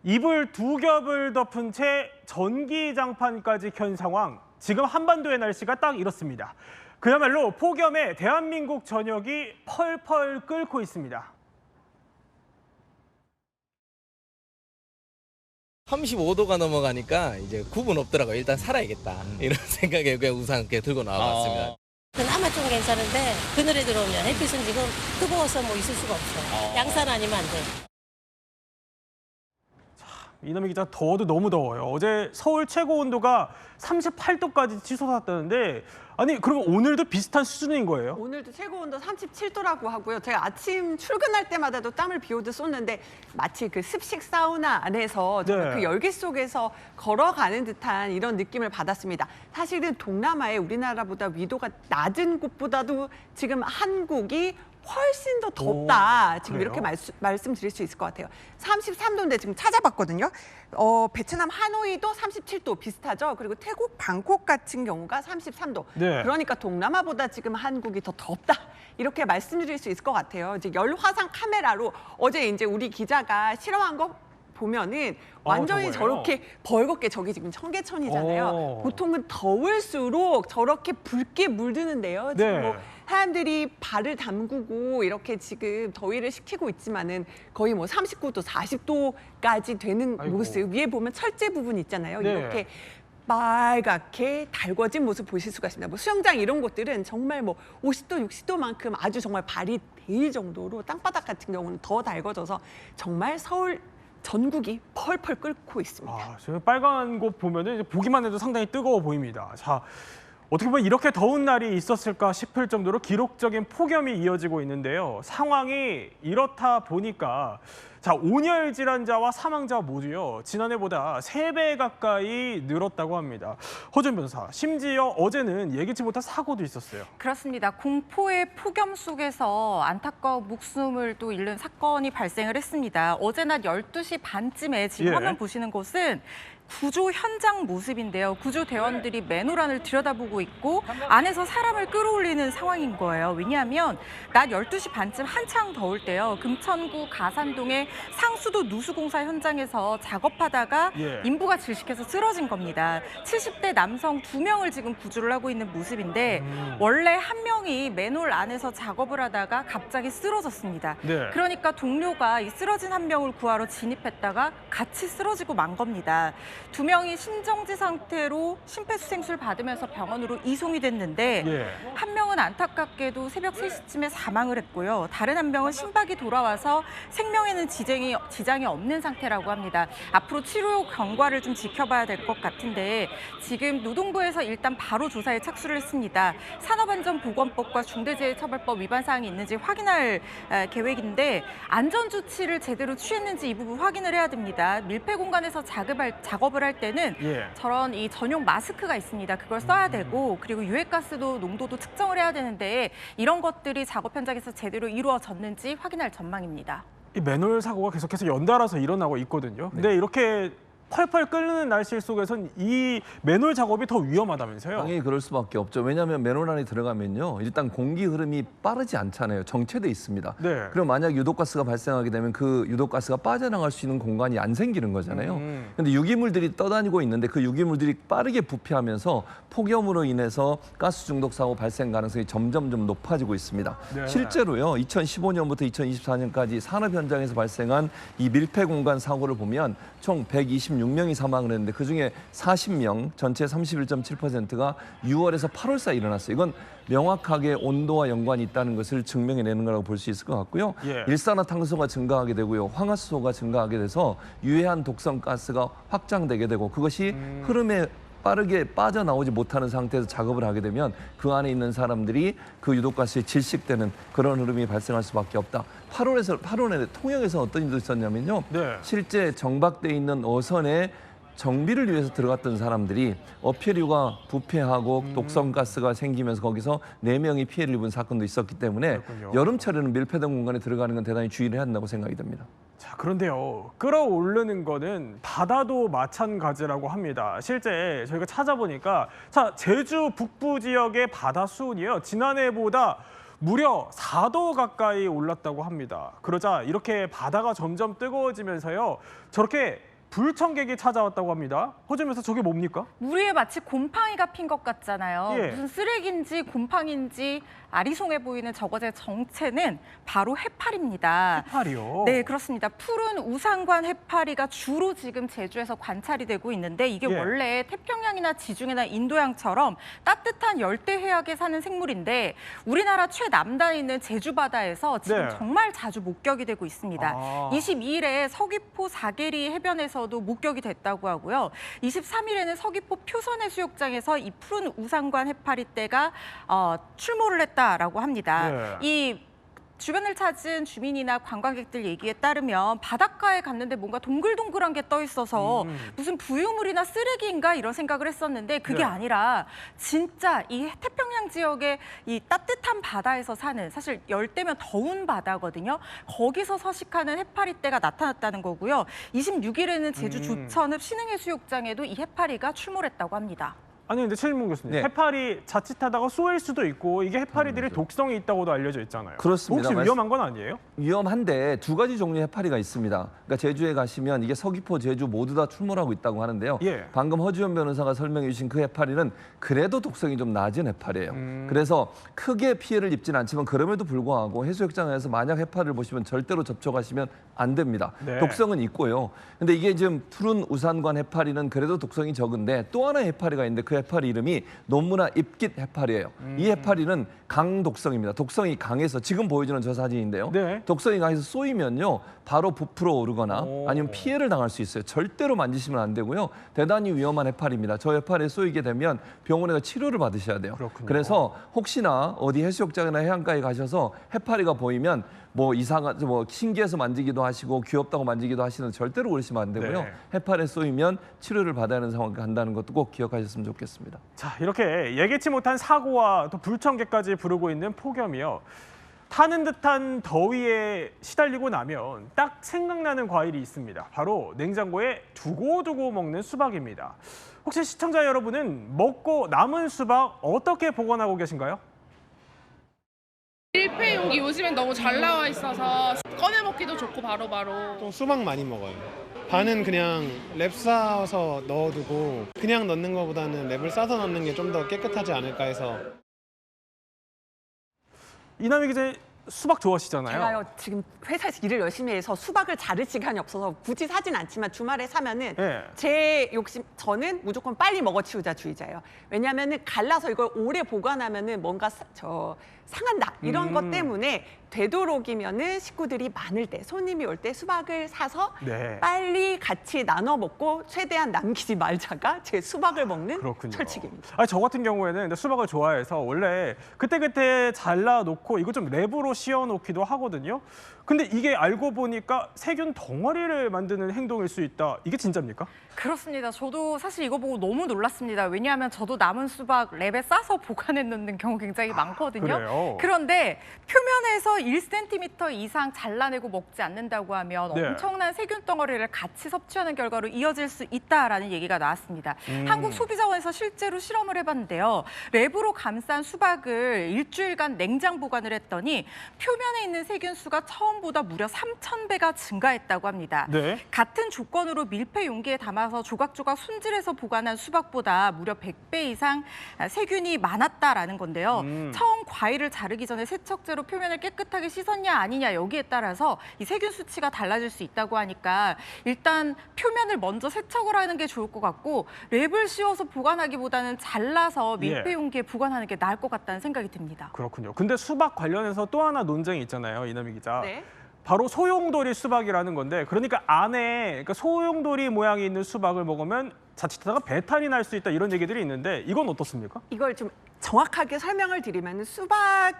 이불 두 겹을 덮은 채 전기장판까지 켠 상황. 지금 한반도의 날씨가 딱 이렇습니다. 그야말로 폭염에 대한민국 전역이 펄펄 끓고 있습니다. 35도가 넘어가니까 이제 구분 없더라고요. 일단 살아야겠다. 이런 생각에 그냥 우산 이렇게 들고 나와봤습니다. 그나마 좀 괜찮은데 그늘에 들어오면 햇빛은 지금 뜨거워서 뭐 있을 수가 없어. 양산 아니면 안 돼. 이남희 기자, 더워도 너무 더워요. 어제 서울 최고 온도가 38도까지 치솟았다는데, 아니 그러면 오늘도 비슷한 수준인 거예요? 오늘도 최고 온도 37도라고 하고요. 제가 아침 출근할 때마다도 땀을 비오듯 쏟는데 마치 그 습식 사우나 안에서 정말 그 열기 속에서 걸어가는 듯한 이런 느낌을 받았습니다. 사실은 동남아의 우리나라보다 위도가 낮은 곳보다도 지금 한국이 훨씬 더 덥다. 지금 그래요? 이렇게 말씀드릴 수 있을 것 같아요. 33도인데 지금 찾아봤거든요. 베트남 하노이도 37도 비슷하죠. 그리고 태국 방콕 같은 경우가 33도. 네. 그러니까 동남아보다 지금 한국이 더 덥다. 이렇게 말씀드릴 수 있을 것 같아요. 이제 열화상 카메라로 어제 이제 우리 기자가 실험한 거 보면은 완전히 저거예요? 저렇게 벌겋게, 저기 지금 청계천이잖아요. 보통은 더울수록 저렇게 붉게 물드는데요. 지금 네. 뭐 사람들이 발을 담그고 이렇게 지금 더위를 식히고 있지만은 거의 뭐 39도, 40도까지 되는 아이고. 모습. 위에 보면 철제 부분 있잖아요. 네. 이렇게 빨갛게 달궈진 모습 보실 수가 있습니다. 뭐 수영장 이런 곳들은 정말 뭐 50도, 60도만큼 아주 정말 발이 데일 정도로 땅바닥 같은 경우는 더 달궈져서 정말 서울 전국이 펄펄 끓고 있습니다. 지금 빨간 곳 보면은 이제 보기만 해도 상당히 뜨거워 보입니다. 자, 어떻게 보면 이렇게 더운 날이 있었을까 싶을 정도로 기록적인 폭염이 이어지고 있는데요. 상황이 이렇다 보니까 자, 온열 질환자와 사망자 모두요, 지난해보다 3배 가까이 늘었다고 합니다. 허준 변호사, 심지어 어제는 예기치 못한 사고도 있었어요. 그렇습니다. 공포의 폭염 속에서 안타까운 목숨을 또 잃는 사건이 발생을 했습니다. 어제 낮 12시 반쯤에 지금 예. 화면 보시는 곳은 구조 현장 모습인데요. 구조대원들이 맨홀안을 들여다보고 있고 안에서 사람을 끌어올리는 상황인 거예요. 왜냐하면 낮 12시 반쯤 한창 더울 때요. 금천구 가산동의 상수도 누수공사 현장에서 작업하다가 예. 인부가 질식해서 쓰러진 겁니다. 70대 남성 2명을 지금 구조를 하고 있는 모습인데 원래 한 명이 맨홀 안에서 작업을 하다가 갑자기 쓰러졌습니다. 네. 그러니까 동료가 이 쓰러진 한 명을 구하러 진입했다가 같이 쓰러지고 만 겁니다. 2명이 심정지 상태로 심폐소생술 받으면서 병원으로 이송이 됐는데 예. 한 명은 안타깝게도 새벽 3시쯤에 사망을 했고요. 다른 한 명은 심박이 돌아와서 생명에는 지장이 없는 상태라고 합니다. 앞으로 치료 경과를 좀 지켜봐야 될 것 같은데 지금 노동부에서 일단 바로 조사에 착수를 했습니다. 산업안전보건법과 중대재해처벌법 위반 사항이 있는지 확인할 계획인데 안전조치를 제대로 취했는지 이 부분 확인을 해야 됩니다. 밀폐 공간에서 작업을 할 때는 예. 저런 이 전용 마스크가 있습니다. 그걸 써야 되고 그리고 유해가스도 농도도 측정을 해야 되는데 이런 것들이 작업 현장에서 제대로 이루어졌는지 확인할 전망입니다. 이 맨홀 사고가 계속해서 연달아서 일어나고 있거든요. 근데 이렇게 펄펄 끓는 날씨 속에선 이 맨홀 작업이 더 위험하다면서요? 당연히 그럴 수밖에 없죠. 왜냐하면 맨홀 안에 들어가면요, 일단 공기 흐름이 빠르지 않잖아요. 정체돼 있습니다. 네. 그럼 만약 유독가스가 발생하게 되면 그 유독가스가 빠져나갈 수 있는 공간이 안 생기는 거잖아요. 근데 유기물들이 떠다니고 있는데 그 유기물들이 빠르게 부패하면서 폭염으로 인해서 가스 중독 사고 발생 가능성이 점점 높아지고 있습니다. 네. 실제로요, 2015년부터 2024년까지 산업 현장에서 발생한 이 밀폐 공간 사고를 보면 총 126명이 사망을 했는데 그중에 40명, 전체 31.7%가 6월에서 8월 사이 일어났어요. 이건 명확하게 온도와 연관이 있다는 것을 증명해내는 거라고 볼 수 있을 것 같고요. 예. 일산화탄소가 증가하게 되고요. 황화수소가 증가하게 돼서 유해한 독성 가스가 확장되게 되고 그것이 흐름에 빠르게 빠져나오지 못하는 상태에서 작업을 하게 되면 그 안에 있는 사람들이 그 유독가스에 질식되는 그런 흐름이 발생할 수밖에 없다. 8월에 통영에서 어떤 일도 있었냐면요. 네. 실제 정박돼 있는 어선에 정비를 위해서 들어갔던 사람들이 어패류가 부패하고 독성가스가 생기면서 거기서 4명이 피해를 입은 사건도 있었기 때문에 그렇군요. 여름철에는 밀폐된 공간에 들어가는 건 대단히 주의를 해야 한다고 생각이 듭니다. 자, 그런데요, 끌어오르는 거는 바다도 마찬가지라고 합니다. 실제 저희가 찾아보니까 자, 제주 북부 지역의 바다 수온이요, 지난해보다 무려 4도 가까이 올랐다고 합니다. 그러자 이렇게 바다가 점점 뜨거워지면서요, 저렇게 불청객이 찾아왔다고 합니다. 허점에서 저게 뭡니까? 물 위에 마치 곰팡이가 핀 것 같잖아요. 예. 무슨 쓰레기인지 곰팡이인지 아리송해 보이는 저것의 정체는 바로 해파리입니다. 해파리요? 네, 그렇습니다. 푸른 우산관 해파리가 주로 지금 제주에서 관찰이 되고 있는데 이게 예. 원래 태평양이나 지중해나 인도양처럼 따뜻한 열대 해역에 사는 생물인데 우리나라 최남단에 있는 제주 바다에서 지금 네. 정말 자주 목격이 되고 있습니다. 아. 22일에 서귀포 사계리 해변에서도 목격이 됐다고 하고요. 23일에는 서귀포 표선해수욕장에서 이 푸른 우산관 해파리떼가 출몰을 했다라고 합니다. 네. 이 주변을 찾은 주민이나 관광객들 얘기에 따르면 바닷가에 갔는데 뭔가 동글동글한 게 떠 있어서 무슨 부유물이나 쓰레기인가 이런 생각을 했었는데 그게 네. 아니라 진짜 이 태평양 지역의 이 따뜻한 바다에서 사는 사실 열대면 더운 바다거든요. 거기서 서식하는 해파리떼가 나타났다는 거고요. 26일에는 제주 조천읍 신흥해수욕장에도 이 해파리가 출몰했다고 합니다. 아니 근데 최진봉 교수님, 네. 해파리 자칫하다가 쏘일 수도 있고 이게 해파리들이 독성이 있다고도 알려져 있잖아요. 그렇습니다. 혹시 위험한 건 아니에요? 위험한데 두 가지 종류의 해파리가 있습니다. 그러니까 제주에 가시면 이게 서귀포, 제주 모두 다 출몰하고 있다고 하는데요. 예. 방금 허지원 변호사가 설명해 주신 그 해파리는 그래도 독성이 좀 낮은 해파리예요. 그래서 크게 피해를 입지는 않지만 그럼에도 불구하고 해수욕장에서 만약 해파리를 보시면 절대로 접촉하시면 안 됩니다. 네. 독성은 있고요. 근데 이게 지금 푸른 우산관 해파리는 그래도 독성이 적은데 또 하나의 해파리가 있는데 그 해파리 이름이 논문화 입깃 해파리예요. 이 해파리는 강독성입니다. 독성이 강해서 지금 보여주는 저 사진인데요. 네. 독성이 강해서 쏘이면요. 바로 부풀어 오르거나 오. 아니면 피해를 당할 수 있어요. 절대로 만지시면 안 되고요. 대단히 위험한 해파리입니다. 저 해파리에 쏘이게 되면 병원에 가 치료를 받으셔야 돼요. 그렇군요. 그래서 혹시나 어디 해수욕장이나 해안가에 가셔서 해파리가 보이면 뭐 이상한 뭐 신기해서 만지기도 하시고 귀엽다고 만지기도 하시는 절대로 그러시면 안 되고요. 네. 해파리에 쏘이면 치료를 받아야 하는 상황이 간다는 것도 꼭 기억하셨으면 좋겠습니다. 자, 이렇게 예기치 못한 사고와 또 불청객까지 부르고 있는 폭염이요. 타는 듯한 더위에 시달리고 나면 딱 생각나는 과일이 있습니다. 바로 냉장고에 두고두고 먹는 수박입니다. 혹시 시청자 여러분은 먹고 남은 수박 어떻게 보관하고 계신가요? 밀폐 용기 요즘엔 너무 잘 나와 있어서 꺼내 먹기도 좋고 바로바로. 또 수박 많이 먹어요. 반은 그냥 랩 싸서 넣어두고 그냥 넣는 것보다는 랩을 싸서 넣는 게 좀 더 깨끗하지 않을까 해서. 이남희 기자 수박 좋아하시잖아요. 제가요 지금 회사에서 일을 열심히 해서 수박을 자를 시간이 없어서 굳이 사진 않지만 주말에 사면은 네. 제 욕심 저는 무조건 빨리 먹어치우자 주의자예요. 왜냐하면은 갈라서 이걸 오래 보관하면은 뭔가 상한다 이런 것 때문에 되도록이면은 식구들이 많을 때 손님이 올 때 수박을 사서 네. 빨리 같이 나눠 먹고 최대한 남기지 말자가 제 수박을 먹는 그렇군요. 철칙입니다. 아니, 저 같은 경우에는 근데 수박을 좋아해서 원래 그때그때 잘라놓고 이거 좀 랩으로 씌워놓기도 하거든요. 근데 이게 알고 보니까 세균 덩어리를 만드는 행동일 수 있다. 이게 진짜입니까? 그렇습니다. 저도 사실 이거 보고 너무 놀랐습니다. 왜냐하면 저도 남은 수박 랩에 싸서 보관해 놓는 경우 굉장히 많거든요. 그래요? 그런데 표면에서 1cm 이상 잘라내고 먹지 않는다고 하면 네. 엄청난 세균 덩어리를 같이 섭취하는 결과로 이어질 수 있다라는 얘기가 나왔습니다. 한국소비자원에서 실제로 실험을 해봤는데요. 랩으로 감싼 수박을 일주일간 냉장 보관을 했더니 표면에 있는 세균 수가 처음보다 무려 3,000배가 증가했다고 합니다. 네. 같은 조건으로 밀폐 용기에 담아서 조각조각 손질해서 보관한 수박보다 무려 100배 이상 세균이 많았다라는 건데요. 처음 과일을 자르기 전에 세척제로 표면을 깨끗하게 씻었냐 아니냐 여기에 따라서 이 세균 수치가 달라질 수 있다고 하니까 일단 표면을 먼저 세척을 하는 게 좋을 것 같고 랩을 씌워서 보관하기보다는 잘라서 밀폐 용기에 보관하는 게 나을 것 같다는 생각이 듭니다. 그렇군요. 근데 수박 관련해서 또 하나 논쟁이 있잖아요, 이남희 기자. 네. 바로 소용돌이 수박이라는 건데, 그러니까 안에 그러니까 소용돌이 모양이 있는 수박을 먹으면 자칫하다가 배탈이 날 수 있다 이런 얘기들이 있는데 이건 어떻습니까? 이걸 좀 정확하게 설명을 드리면 수박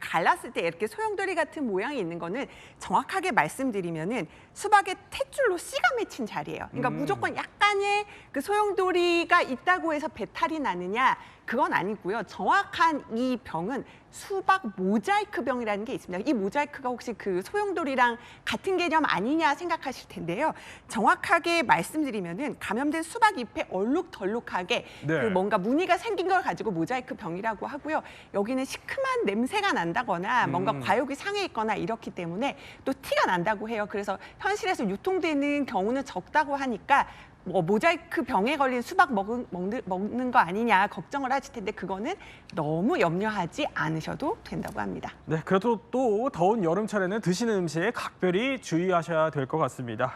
갈랐을 때 이렇게 소용돌이 같은 모양이 있는 거는 정확하게 말씀드리면은 수박에 탯줄로 씨가 맺힌 자리예요. 그러니까 무조건 약간의 그 소용돌이가 있다고 해서 배탈이 나느냐 그건 아니고요. 정확한 이 병은 수박 모자이크 병이라는 게 있습니다. 이 모자이크가 혹시 그 소용돌이랑 같은 개념 아니냐 생각하실 텐데요. 정확하게 말씀드리면은 감염된 수박 잎에 얼룩덜룩하게 네. 그 뭔가 무늬가 생긴 걸 가지고 모자이크 병이라고 하고요. 여기는 시큼한 냄새가 난다거나 뭔가 과육이 상해 있거나 이렇기 때문에 또 티가 난다고 해요. 그래서 현실에서 유통되는 경우는 적다고 하니까 뭐 모자이크 병에 걸린 수박 먹는 거 아니냐 걱정을 하실 텐데 그거는 너무 염려하지 않으셔도 된다고 합니다. 네, 그래도 또 더운 여름철에는 드시는 음식에 각별히 주의하셔야 될 것 같습니다.